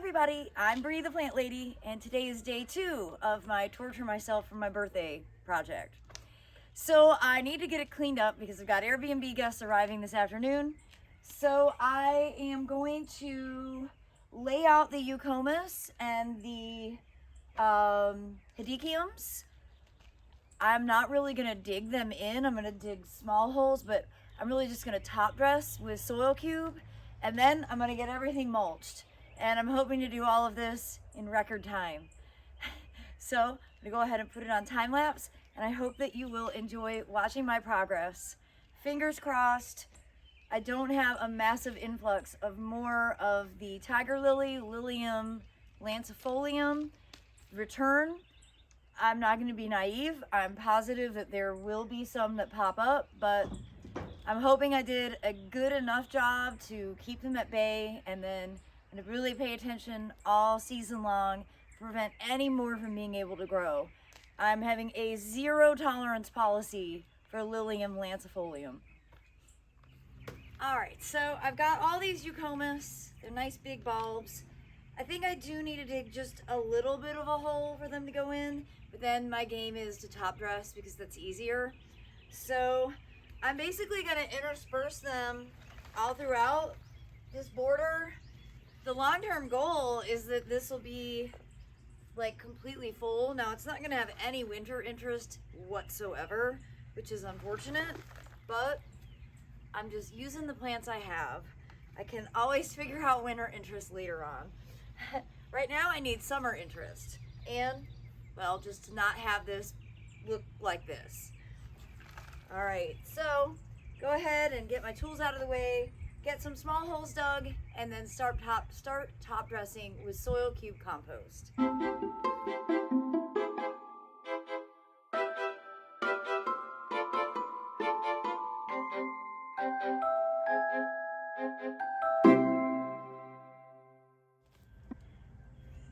everybody, I'm Bree the Plant Lady, and today is day 2 of my Torture Myself for My Birthday project. So I need to get it cleaned up because I've got Airbnb guests arriving this afternoon. So I am going to lay out the eucomis and the hedychiums. I'm not really going to dig them in. I'm going to dig small holes, but I'm really just going to top dress with soil cube, and then I'm going to get everything mulched. And I'm hoping to do all of this in record time. So I'm gonna go ahead and put it on time lapse, and I hope that you will enjoy watching my progress. Fingers crossed. I don't have a massive influx of more of the tiger lily, Lilium, lancifolium return. I'm not going to be naive. I'm positive that there will be some that pop up, but I'm hoping I did a good enough job to keep them at bay, and then to really pay attention all season long to prevent any more from being able to grow. I'm having a zero tolerance policy for Lilium lancifolium. Alright, so I've got all these eucomis. They're nice big bulbs. I think I do need to dig just a little bit of a hole for them to go in, but then my game is to top dress because that's easier. So I'm basically going to intersperse them all throughout this border. The long-term goal is that this will be like completely full. Now it's not going to have any winter interest whatsoever, which is unfortunate, but I'm just using the plants I have. I can always figure out winter interest later on. Right now I need summer interest, and well, just to not have this look like this. All right, so go ahead and get my tools out of the way, get some small holes dug, and then start top dressing with soil cube compost.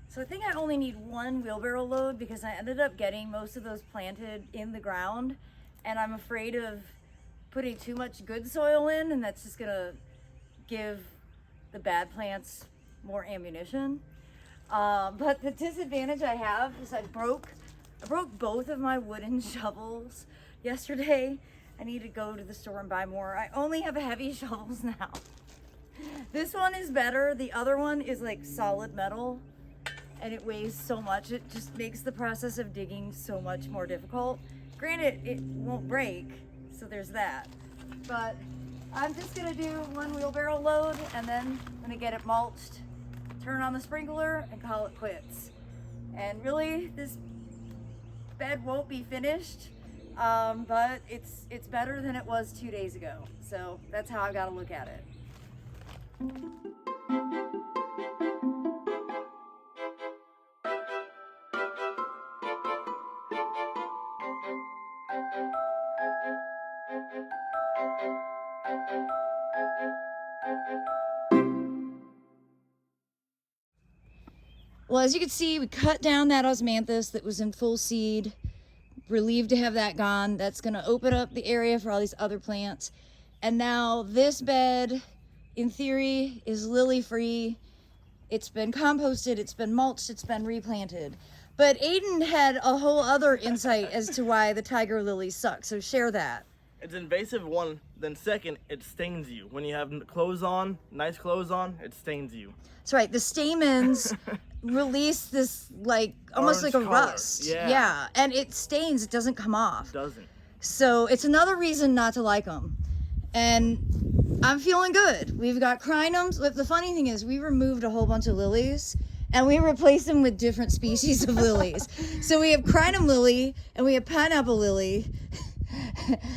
So I think I only need one wheelbarrow load because I ended up getting most of those planted in the ground, and I'm afraid of putting too much good soil in, and that's just gonna give the bad plants more ammunition. But the disadvantage I have is I broke both of my wooden shovels yesterday. I need to go to the store and buy more. I only have heavy shovels now. This one is better. The other one is like solid metal, and it weighs so much. It just makes the process of digging so much more difficult. Granted, it won't break, so there's that. But I'm just gonna do one wheelbarrow load, and then I'm gonna get it mulched, turn on the sprinkler, and call it quits. And really, this bed won't be finished, but it's better than it was 2 days ago. So that's how I gotta look at it. Well, as you can see, we cut down that osmanthus that was in full seed. Relieved to have that gone. That's going to open up the area for all these other plants. And now this bed, in theory, is lily free. It's been composted, it's been mulched, it's been replanted. But Aiden had a whole other insight as to why the tiger lilies suck, so share that. It's invasive, one. Then second, it stains you. When you have clothes on, nice clothes on, it stains you. That's right. The stamens release this like almost Orange like a color. rust. Yeah. And it stains. It doesn't come off. It doesn't. So it's another reason not to like them. And I'm feeling good. We've got crinums. The funny thing is we removed a whole bunch of lilies and we replaced them with different species of lilies. So we have crinum lily and we have pineapple lily.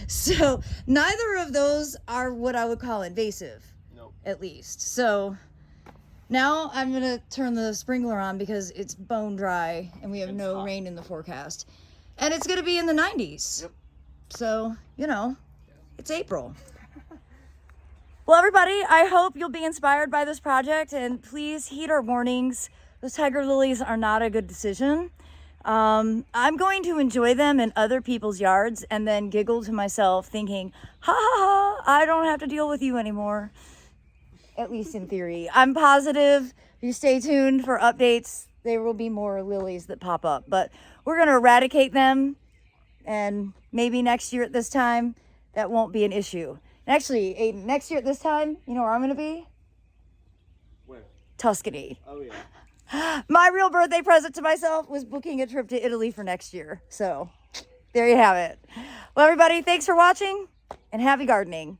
So neither of those are what I would call invasive. Nope. At least. So now I'm gonna turn the sprinkler on because it's bone dry and we have no rain in the forecast. And it's gonna be in the 90s. Yep. So, you know, it's April. Well, everybody, I hope you'll be inspired by this project, and please heed our warnings. Those tiger lilies are not a good decision. I'm going to enjoy them in other people's yards and then giggle to myself thinking, ha ha ha, I don't have to deal with you anymore. At least in theory. I'm positive you stay tuned for updates. There will be more lilies that pop up, but we're going to eradicate them. And maybe next year at this time, that won't be an issue. And actually, Aiden, next year at this time, you know where I'm going to be? Where? Tuscany. Oh, yeah. My real birthday present to myself was booking a trip to Italy for next year. So there you have it. Well, everybody, thanks for watching and happy gardening.